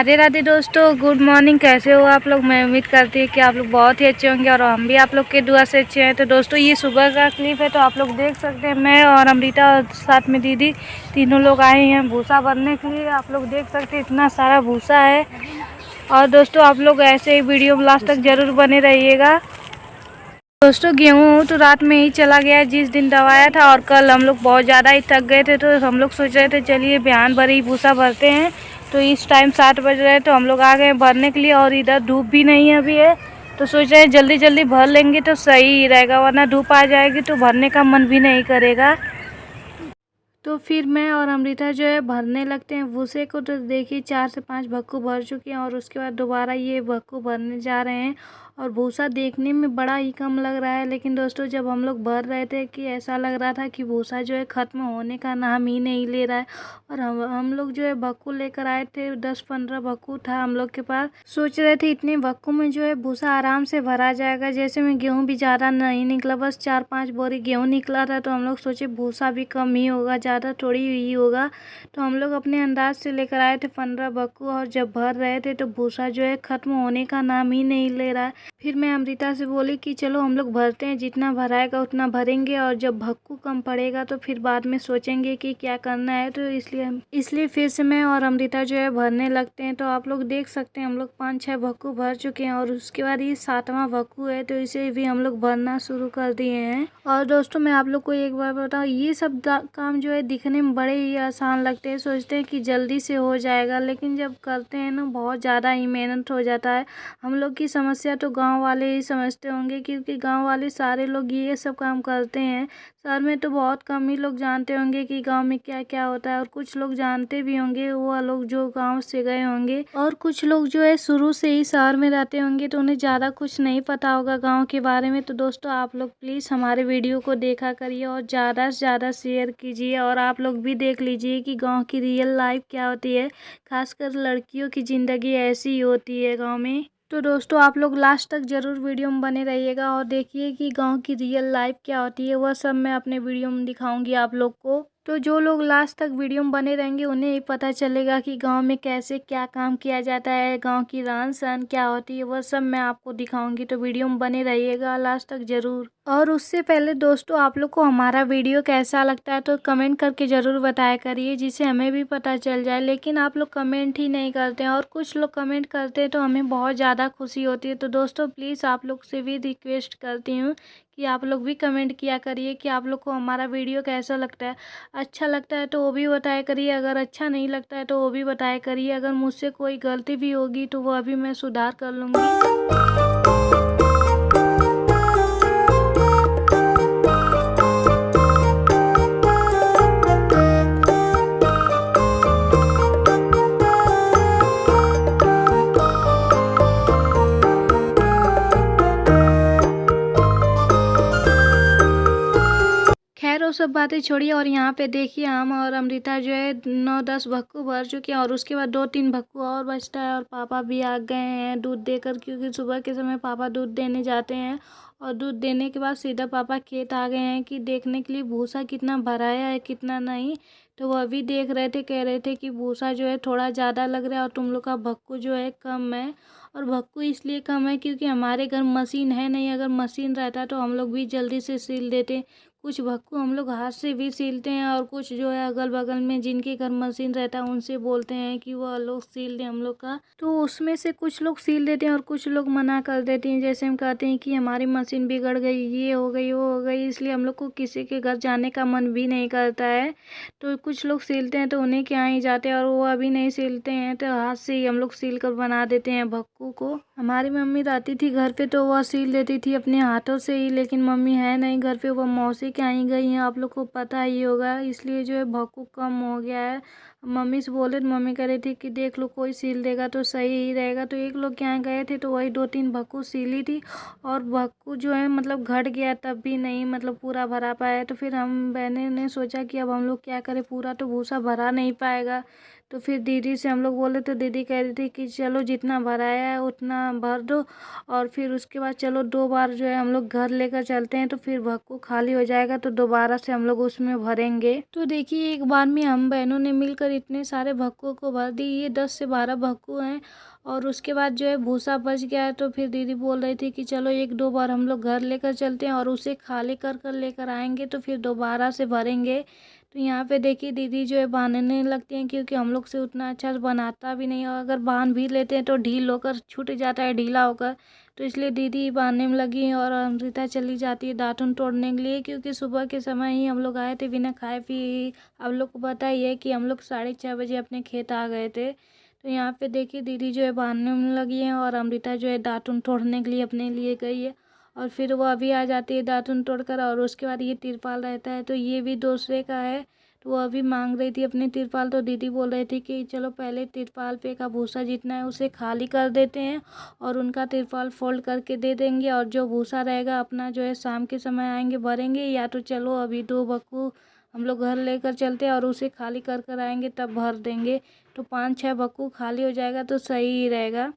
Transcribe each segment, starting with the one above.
राधे राधे दोस्तों, good morning. कैसे हो आप लोग? मैं उम्मीद करती हूँ कि आप लोग बहुत ही अच्छे होंगे और हम भी आप लोग के दुआ से अच्छे हैं। तो दोस्तों, ये सुबह का क्लिप है, तो आप लोग देख सकते हैं मैं और अमृता और साथ में दीदी तीनों लोग आए हैं भूसा भरने के लिए। आप लोग देख सकते हैं इतना सारा भूसा है। और दोस्तों, आप लोग ऐसे ही वीडियो लास्ट तक जरूर बने रहिएगा। दोस्तों, गेहूँ तो रात में ही चला गया जिस दिन दबाया था, और कल हम लोग बहुत ज़्यादा ही थक गए थे, तो हम लोग सोच रहे थे चलिए बिहान भर ही भूसा भरते हैं। तो इस टाइम 7 बज रहे हैं, तो हम लोग आ गए भरने के लिए। और इधर धूप भी नहीं है अभी है, तो सोच रहे हैं जल्दी जल्दी भर लेंगे तो सही रहेगा, वरना धूप आ जाएगी तो भरने का मन भी नहीं करेगा। तो फिर मैं और अमृता जो है भरने लगते हैं भूसे को। तो देखिए 4 से 5 भक्कू भर चुके हैं और उसके बाद दोबारा ये भक्कू भरने जा रहे हैं। और भूसा देखने में बड़ा ही कम लग रहा है, लेकिन दोस्तों जब हम लोग भर रहे थे कि ऐसा लग रहा था कि भूसा जो है ख़त्म होने का नाम ही नहीं ले रहा है। और हम लोग जो है भक्कू लेकर आए थे, 10-15 भक्कू था हम लोग के पास। सोच रहे थे इतने भक्कू में जो है भूसा आराम से भरा जाएगा। जैसे में गेहूँ भी ज़्यादा नहीं निकला, बस 4-5 बोरी गेहूँ निकला था, तो हम लोग सोचे भूसा भी कम ही होगा, ज़्यादा थोड़ी ही होगा। तो हम लोग अपने अंदाज से लेकर आए थे 15 भक्कू, और जब भर रहे थे तो भूसा जो है ख़त्म होने का नाम ही नहीं ले रहा है। फिर मैं अमृता से बोली कि चलो हम लोग भरते हैं, जितना भराएगा उतना भरेंगे, और जब भक्कू कम पड़ेगा तो फिर बाद में सोचेंगे कि क्या करना है। तो इसलिए फिर से मैं और अमृता जो है भरने लगते हैं। तो आप लोग देख सकते हैं हम लोग 5-6 भक्कू भर चुके हैं, और उसके बाद ये 7वां भक्कू है, तो इसे भी हम लोग भरना शुरू कर दिए हैं। और दोस्तों, मैं आप लोग को एक बार बताऊँ, ये सब काम जो है दिखने में बड़े ही आसान लगते हैं, सोचते हैं कि जल्दी से हो जाएगा, लेकिन जब करते हैं ना बहुत ज़्यादा ही मेहनत हो जाता है। हम लोग की समस्या तो गांव वाले ही समझते होंगे, क्योंकि गांव वाले सारे लोग ये सब काम करते हैं। शहर में तो बहुत कम ही लोग जानते होंगे कि गांव में क्या क्या होता है, और कुछ लोग जानते भी होंगे, वो लोग जो गांव से गए होंगे। और कुछ लोग जो है शुरू से ही शहर में रहते होंगे, तो उन्हें ज़्यादा कुछ नहीं पता होगा गाँव के बारे में। तो दोस्तों, आप लोग प्लीज़ हमारे वीडियो को देखा करिए और ज़्यादा से ज़्यादा शेयर कीजिए, और आप लोग भी देख लीजिए कि गाँव की रियल लाइफ क्या होती है। खासकर लड़कियों की ज़िंदगी ऐसी ही होती है गाँव में। तो दोस्तों, आप लोग लास्ट तक ज़रूर वीडियो में बने रहिएगा और देखिए कि गांव की रियल लाइफ क्या होती है। वह सब मैं अपने वीडियो में दिखाऊंगी आप लोग को। तो जो लोग लास्ट तक वीडियो में बने रहेंगे उन्हें ही पता चलेगा कि गांव में कैसे क्या काम किया जाता है, गांव की रहन सहन क्या होती है, वह सब मैं आपको दिखाऊंगी। तो वीडियो में बने रहिएगा लास्ट तक ज़रूर। और उससे पहले दोस्तों, आप लोग को हमारा वीडियो कैसा लगता है तो कमेंट करके ज़रूर बताया करिए, जिससे हमें भी पता चल जाए। लेकिन आप लोग कमेंट ही नहीं करते हैं, और कुछ लोग कमेंट करते हैं तो हमें बहुत ज़्यादा खुशी होती है। तो दोस्तों, प्लीज़ आप लोग से भी रिक्वेस्ट करती हूँ कि आप लोग भी कमेंट किया करिए कि आप लोग को हमारा वीडियो कैसा लगता है। अच्छा लगता है तो वो भी बताया करिए, अगर अच्छा नहीं लगता है तो वो भी बताया करिए। अगर मुझसे कोई गलती भी होगी तो वह भी मैं सुधार कर लूँगी। खैर वो सब बातें छोड़िए, और यहाँ पे देखिए हम और अमृता जो है 9-10 भक्कू भर चुके हैं, और उसके बाद 2-3 भक्कू और बचता है। और पापा भी आ गए हैं दूध देकर, क्योंकि सुबह के समय पापा दूध देने जाते हैं। और दूध देने के बाद सीधा पापा खेत आ गए हैं कि देखने के लिए भूसा कितना भराया है कितना नहीं। तो वह भी देख रहे थे, कह रहे थे कि भूसा जो है थोड़ा ज़्यादा लग रहा है और तुम लोग का भक्कू जो है कम है। और भक्कू इसलिए कम है क्योंकि हमारे घर मशीन है नहीं, अगर मशीन रहता तो हम लोग भी जल्दी से सील देते। कुछ भक्कू हम लोग हाथ से भी सीलते हैं, और कुछ जो है अगल बगल में जिनके घर मशीन रहता है उनसे बोलते हैं कि वह लोग सील दें हम लोग का। तो उसमें से कुछ लोग सील देते हैं और कुछ लोग मना कर देते हैं। जैसे हम कहते हैं कि हमारी मशीन बिगड़ गई, ये हो गई वो हो गई, इसलिए हम लोग को किसी के घर जाने का मन भी नहीं करता है। तो कुछ लोग सीलते हैं तो उन्हें के यहाँ ही जाते हैं, और वो अभी नहीं सीलते हैं तो हाथ से ही हम लोग सील कर बना देते हैं भक्कू को। हमारी मम्मी रहती थी घर पे तो वह सील देती थी अपने हाथों से ही, लेकिन मम्मी है नहीं घर पे, वह मौसी के यहाँ गई हैं, आप लोग को पता ही होगा। इसलिए जो है भक्कू कम हो गया है। मम्मी से बोले तो मम्मी कह रही थी कि देख लो कोई सील देगा तो सही ही रहेगा। तो एक लोग के यहाँ गए थे तो वही 2-3 भक्कू सीली थी, और भक्कू जो है मतलब घट गया, तब भी नहीं मतलब पूरा भरा पाया। तो फिर हम बहने ने सोचा कि अब हम लोग क्या करें, पूरा तो भूसा भरा नहीं पाएगा। तो फिर दीदी से हम लोग बोले तो दीदी कह रही थी कि चलो जितना भराया है उतना भर दो, और फिर उसके बाद चलो 2 बार जो है हम लोग घर लेकर चलते हैं, तो फिर भक्कू खाली हो जाएगा तो दोबारा से हम लोग उसमें भरेंगे। तो देखिए एक बार में हम बहनों ने मिलकर इतने सारे भक्कू को भर दी, ये 10 से 12 भक्कू हैं। और उसके बाद जो है भूसा बच गया है, तो फिर दीदी बोल रही थी कि चलो 1-2 बार हम लोग घर लेकर चलते हैं और उसे खाली कर कर लेकर आएंगे, तो फिर दोबारा से भरेंगे। तो यहाँ पे देखिए दीदी जो है बांधने लगती हैं, क्योंकि हम लोग से उतना अच्छा से बनाता भी नहीं है, और अगर बांध भी लेते हैं तो ढील होकर छूट जाता है, ढीला होकर। तो इसलिए दीदी बांधने में लगी हैं और अमृता चली जाती है दातुन तोड़ने के लिए, क्योंकि सुबह के समय ही हम लोग आए थे बिना खाए पिए। आप लोग को पता ही है कि हम लोग 6:30 बजे अपने खेत आ गए थे। तो यहाँ पे देखिए दीदी जो है बांधने में लगी है और अमृता जो है दातुन तोड़ने के लिए अपने लिए गई है, और फिर वो अभी आ जाती है दातुन तोड़कर। और उसके बाद ये तिरपाल रहता है तो ये भी दूसरे का है, तो वो अभी मांग रही थी अपनी तिरपाल। तो दीदी बोल रही थी कि चलो पहले तिरपाल पे का भूसा जितना है उसे खाली कर देते हैं और उनका तिरपाल फोल्ड करके दे देंगे, और जो भूसा रहेगा अपना जो है शाम के समय आएंगे भरेंगे, या तो चलो अभी 2 बक्कू हम लोग घर लेकर चलते हैं और उसे खाली कर कर आएंगे तब भर देंगे। तो 5-6 बक्कू खाली हो जाएगा तो सही ही रहेगा।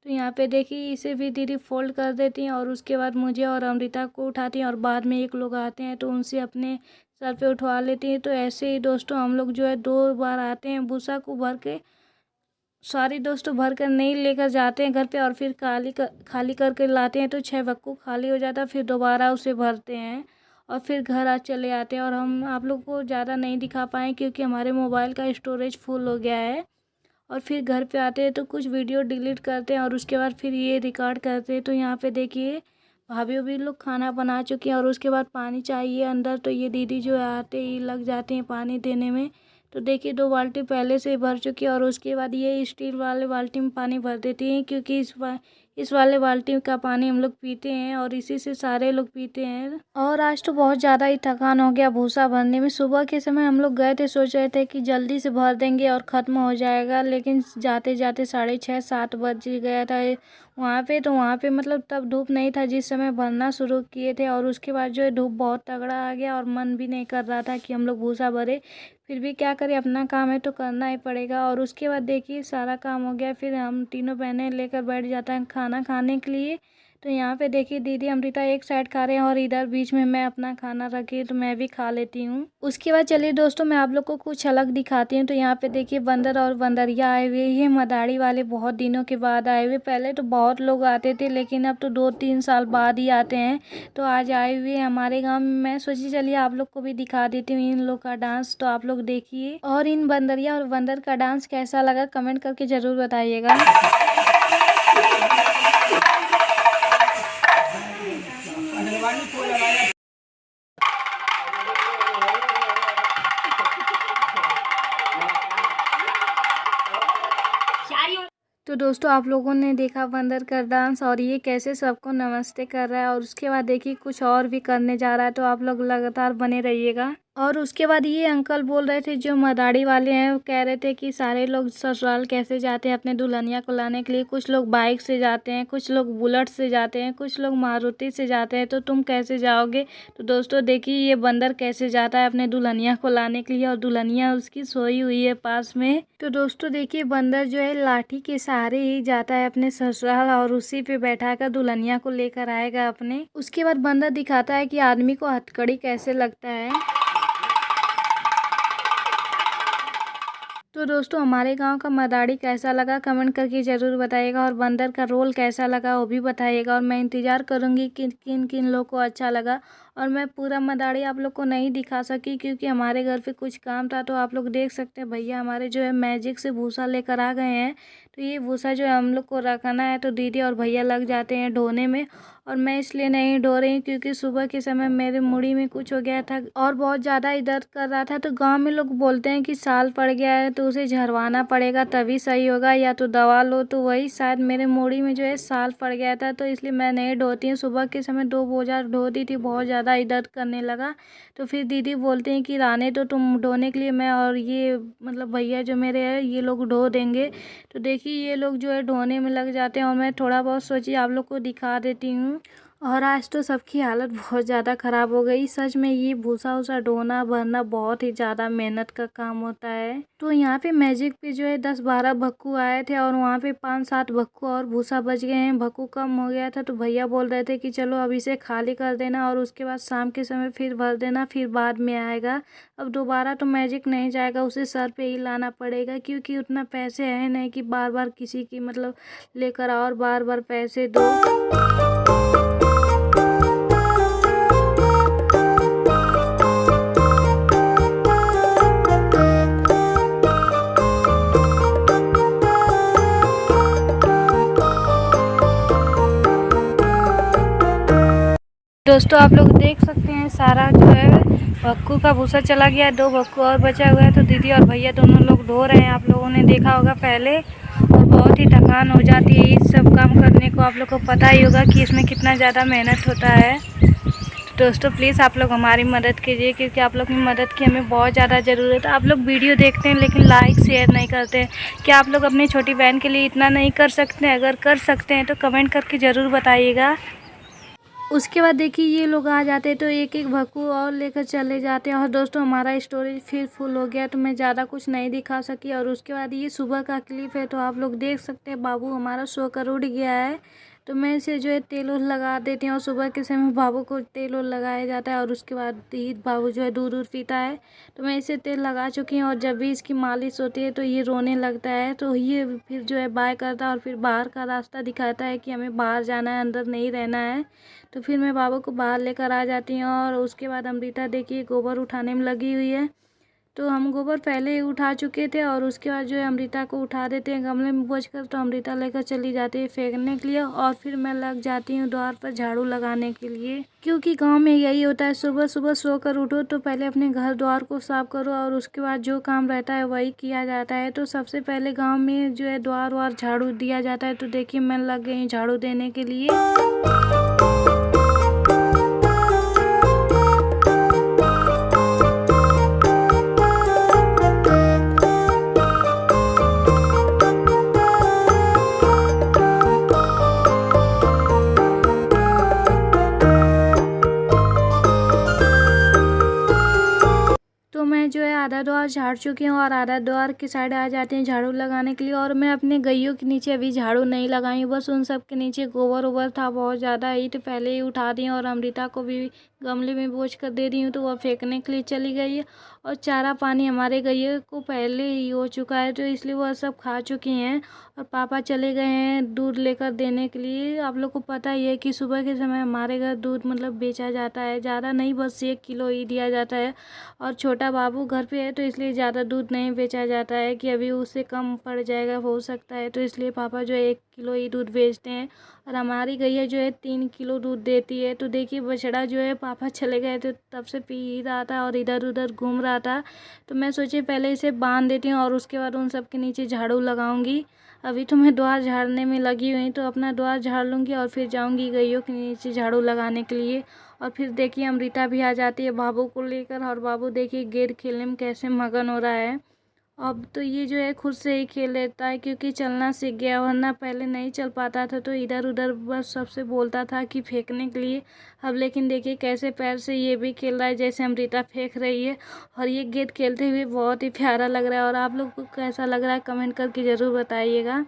तो यहाँ पे देखिए इसे भी दीदी फोल्ड कर देती हैं, और उसके बाद मुझे और अमृता को उठाती हैं, और बाद में एक लोग आते हैं तो उनसे अपने सर पे उठवा लेती हैं। तो ऐसे ही दोस्तों हम लोग जो है 2 बार आते हैं भूसा को भर के, सारी दोस्तों भर कर नहीं लेकर जाते हैं घर पे, और फिर खाली करके लाते हैं, तो 6 बक्कू खाली हो जाता है। फिर दोबारा उसे भरते हैं और फिर घर आ चले आते हैं। और हम आप लोग को ज़्यादा नहीं दिखा पाए क्योंकि हमारे मोबाइल का स्टोरेज फुल हो गया है। और फिर घर पे आते हैं तो कुछ वीडियो डिलीट करते हैं और उसके बाद फिर ये रिकॉर्ड करते हैं। तो यहाँ पे देखिए भाभी भी लोग खाना बना चुकी हैं, और उसके बाद पानी चाहिए अंदर, तो ये दीदी जो है आते ही लग जाती हैं पानी देने में। तो देखिए 2 बाल्टी पहले से ही भर चुकी है, और उसके बाद ये स्टील वाले बाल्टी में पानी भर देती हैं, क्योंकि इस वाले बाल्टी का पानी हम लोग पीते हैं और इसी से सारे लोग पीते हैं। और आज तो बहुत ज़्यादा ही थकान हो गया भूसा भरने में। सुबह के समय हम लोग गए थे, सोच रहे थे कि जल्दी से भर देंगे और ख़त्म हो जाएगा, लेकिन जाते जाते 6:30-7 बज गया था वहाँ पे। तो वहाँ पे मतलब तब धूप नहीं था जिस समय भरना शुरू किए थे, और उसके बाद जो है धूप बहुत तगड़ा आ गया और मन भी नहीं कर रहा था कि हम लोग भूसा भरे। फिर भी क्या करें, अपना काम है तो करना ही पड़ेगा। और उसके बाद देखिए सारा काम हो गया, फिर हम तीनों बहनें लेकर बैठ जाते हैं खाना खाने के लिए। तो यहाँ पे देखिए दीदी अमृता एक साइड खा रहे हैं और इधर बीच में मैं अपना खाना रखी तो मैं भी खा लेती हूँ। उसके बाद चलिए दोस्तों मैं आप लोग को कुछ अलग दिखाती हूँ। तो यहाँ पे देखिए बंदर और बंदरिया आए हुए, ये मदारी वाले बहुत दिनों के बाद आए हुए। पहले तो बहुत लोग आते थे लेकिन अब तो 2-3 साल बाद ही आते हैं। तो आज आए हुए हमारे गाँव में। मैं सोची चलिए आप लोग को भी दिखा देती हूँ इन लोग का डांस, तो आप लोग देखिए। और इन बंदरिया और बंदर का डांस कैसा लगा कमेंट करके ज़रूर बताइएगा। तो दोस्तों आप लोगों ने देखा बंदर का डांस, और ये कैसे सबको नमस्ते कर रहा है, और उसके बाद देखिए कुछ और भी करने जा रहा है। तो आप लोग लगातार बने रहिएगा। और उसके बाद ये अंकल बोल रहे थे जो मदारी वाले हैं, वो कह रहे थे कि सारे लोग ससुराल कैसे जाते हैं अपने दुल्हनिया को लाने के लिए। कुछ लोग बाइक से जाते हैं, कुछ लोग बुलेट से जाते हैं, कुछ लोग मारुति से जाते हैं, तो तुम कैसे जाओगे। तो दोस्तों देखिए ये बंदर कैसे जाता है अपने दुल्हनिया को लाने के लिए, और दुल्हनिया उसकी सोई हुई है पास में। तो दोस्तों देखिए बंदर जो है लाठी के सहारे ही जाता है अपने ससुराल, और उसी पे बैठा कर दुल्हनिया को लेकर आएगा अपने। उसके बाद बंदर दिखाता है कि आदमी को हथकड़ी कैसे लगता है। तो दोस्तों हमारे गांव का मदारी कैसा लगा कमेंट करके ज़रूर बताइएगा, और बंदर का रोल कैसा लगा वो भी बताइएगा। और मैं इंतज़ार करूंगी कि किन किन लोग को अच्छा लगा। और मैं पूरा मदारी आप लोग को नहीं दिखा सकी क्योंकि हमारे घर पे कुछ काम था। तो आप लोग देख सकते हैं भैया हमारे जो है मैजिक से भूसा लेकर आ गए हैं। तो ये भूसा जो है हम लोग को रखना है, तो दीदी और भैया लग जाते हैं ढोने में, और मैं इसलिए नहीं ढो रही क्योंकि सुबह के समय मेरे मुड़ी में कुछ हो गया था और बहुत ज़्यादा ही दर्द कर रहा था। तो गांव में लोग बोलते हैं कि साल पड़ गया है तो उसे झड़वाना पड़ेगा तभी सही होगा, या तो दवा लो। तो वही शायद मेरे मुड़ी में जो है साल पड़ गया था, तो इसलिए मैं नहीं ढोती हूँ। सुबह के समय 2 बोझा ढो दी थी, बहुत ज़्यादा ही दर्द करने लगा। तो फिर दीदी बोलते हैं कि राने तो तुम ढोने के लिए, मैं और ये मतलब भैया जो मेरे हैं ये लोग ढो देंगे। तो देखिए ये लोग जो है ढोने में लग जाते हैं, और मैं थोड़ा बहुत सोचिए आप लोग को दिखा देती हूँ। और आज तो सबकी हालत बहुत ज़्यादा ख़राब हो गई। सच में ये भूसा वूसा ढोना भरना बहुत ही ज़्यादा मेहनत का काम होता है। तो यहाँ पे मैजिक पे जो है 10-12 भक्कू आए थे और वहाँ पे 5-7 भक्कू और भूसा बच गए हैं। भक्कू कम हो गया था तो भैया बोल रहे थे कि चलो अब इसे खाली कर देना और उसके बाद शाम के समय फिर भर देना, फिर बाद में आएगा। अब दोबारा तो मैजिक नहीं जाएगा, उसे सर पे ही लाना पड़ेगा क्योंकि उतना पैसे है नहीं कि बार बार किसी की मतलब लेकर आओ और बार बार पैसे दो। दोस्तों आप लोग देख सकते हैं सारा जो है भक्कू का भूसा चला गया है, 2 भक्कू और बचा हुआ है। तो दीदी और भैया दोनों लोग ढो रहे हैं, आप लोगों ने देखा होगा पहले। और बहुत ही थकान हो जाती है इस सब काम करने को, आप लोग को पता ही होगा कि इसमें कितना ज़्यादा मेहनत होता है। तो दोस्तों प्लीज़ आप लोग हमारी मदद कीजिए क्योंकि आप लोग की मदद की हमें बहुत ज़्यादा ज़रूरत है। आप लोग वीडियो देखते हैं लेकिन लाइक शेयर नहीं करते। क्या आप लोग अपनी छोटी बहन के लिए इतना नहीं कर सकते? अगर कर सकते हैं तो कमेंट करके ज़रूर बताइएगा। उसके बाद देखिए ये लोग आ जाते हैं तो एक एक भक्कू और लेकर चले जाते हैं। और दोस्तों हमारा स्टोरेज फिर फुल हो गया तो मैं ज़्यादा कुछ नहीं दिखा सकी। और उसके बाद ये सुबह का क्लिप है तो आप लोग देख सकते हैं बाबू हमारा सोकर उठ गया है। तो मैं इसे जो है तेल उल लगा देती हूँ और सुबह के समय बाबू को तेल उल लगाया जाता है। और उसके बाद ही बाबू जो है दूध पीता है। तो मैं इसे तेल लगा चुकी हूँ और जब भी इसकी मालिश होती है तो ये रोने लगता है। तो ये फिर जो है बाय करता है और फिर बाहर का रास्ता दिखाता है कि हमें बाहर जाना है, अंदर नहीं रहना है। तो फिर मैं बाबू को बाहर लेकर आ जाती हूँ। और उसके बाद अमृता देखिए गोबर उठाने में लगी हुई है। तो हम गोबर पहले ही उठा चुके थे और उसके बाद जो है अमृता को उठा देते हैं गमले में बोझ कर। तो अमृता लेकर चली जाती है फेंकने के लिए और फिर मैं लग जाती हूँ द्वार पर झाड़ू लगाने के लिए। क्योंकि गांव में यही होता है, सुबह सुबह सोकर उठो तो पहले अपने घर द्वार को साफ करो और उसके बाद जो काम रहता है वही किया जाता है। तो सबसे पहले गाँव में जो है द्वार वार झाड़ू दिया जाता है। तो देखिए मैं लग गई झाड़ू देने के लिए। तो मैं जो है आधा द्वार झाड़ चुकी हूँ और आधा द्वार की साइड आ जाते हैं झाड़ू लगाने के लिए। और मैं अपने गैयों के नीचे अभी झाड़ू नहीं लगाई हूँ, बस उन सब के नीचे गोबर ओबर था बहुत ज़्यादा ही तो पहले ही उठा दी। और अमृता को भी गमले में बोझ कर दे दी हूँ तो वह फेंकने के लिए चली गई है। और चारा पानी हमारे गैयों को पहले ही हो चुका है तो इसलिए वह सब खा चुकी हैं। और पापा चले गए हैं दूध लेकर देने के लिए। आप लोग को पता ही है कि सुबह के समय हमारे घर दूध मतलब बेचा जाता है, ज़्यादा नहीं, बस 1 किलो ही दिया जाता है। और छोटा बाबू घर पे है तो इसलिए ज़्यादा दूध नहीं बेचा जाता है कि अभी उससे कम पड़ जाएगा हो सकता है। तो इसलिए पापा जो है 1 किलो ही दूध बेचते हैं। और हमारी गैया जो है 3 किलो दूध देती है। तो देखिए बछड़ा जो है पापा चले गए तो तब से पी ही रहा था और इधर उधर घूम रहा था। तो मैं सोची पहले इसे बांध देती हूँ और उसके बाद उन सब के नीचे झाड़ू लगाऊंगी। अभी तो मैं द्वार झाड़ने में लगी हुई तो अपना द्वार झाड़ लूँगी और फिर जाऊँगी गैयों के नीचे झाड़ू लगाने के लिए। और फिर देखिए अमृता भी आ जाती है बाबू को लेकर और बाबू देखिए गेम खेलने में कैसे मगन हो रहा है। अब तो ये जो है खुद से ही खेल लेता है क्योंकि चलना सीख गया, वरना पहले नहीं चल पाता था तो इधर उधर बस सबसे बोलता था कि फेंकने के लिए। अब लेकिन देखिए कैसे पैर से ये भी खेल रहा है जैसे अमृता फेंक रही है। और ये गेंद खेलते हुए बहुत ही प्यारा लग रहा है। और आप लोग को कैसा लग रहा है कमेंट करके ज़रूर बताइएगा।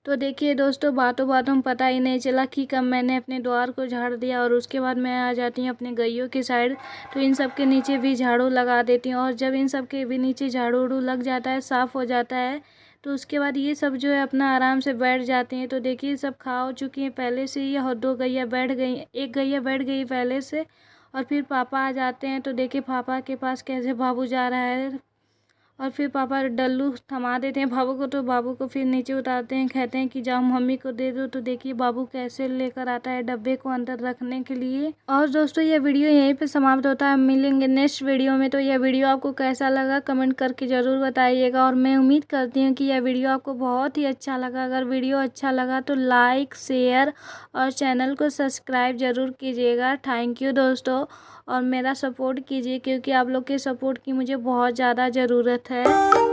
तो देखिए दोस्तों बातों बातों में पता ही नहीं चला कि कब मैंने अपने द्वार को झाड़ दिया। और उसके बाद मैं आ जाती हूँ अपने गैयों की साइड। तो इन सब के नीचे भी झाड़ू लगा देती हूँ। और जब इन सब के भी नीचे झाड़ू उड़ू लग जाता है, साफ़ हो जाता है, तो उसके बाद ये सब जो है अपना आराम से बैठ जाते हैं। तो देखिए सब खा हो चुकी हैं पहले से ही और 2 गैया बैठ गई, एक गैया बैठ गई पहले से। और फिर पापा आ जाते हैं तो देखिए पापा के पास कैसे बाबू जा रहा है। और फिर पापा डल्लू थमा देते हैं बाबू को तो बाबू को फिर नीचे उतारते हैं, कहते हैं कि जाओ मम्मी को दे दो। तो देखिए बाबू कैसे लेकर आता है डब्बे को अंदर रखने के लिए। और दोस्तों ये वीडियो यहीं पे समाप्त होता है, मिलेंगे नेक्स्ट वीडियो में। तो यह वीडियो आपको कैसा लगा कमेंट करके ज़रूर बताइएगा। और मैं उम्मीद करती हूँ कि यह वीडियो आपको बहुत ही अच्छा लगा। अगर वीडियो अच्छा लगा तो लाइक शेयर और चैनल को सब्सक्राइब ज़रूर कीजिएगा। थैंक यू दोस्तों। और मेरा सपोर्ट कीजिए क्योंकि आप लोग के सपोर्ट की मुझे बहुत ज़्यादा ज़रूरत है।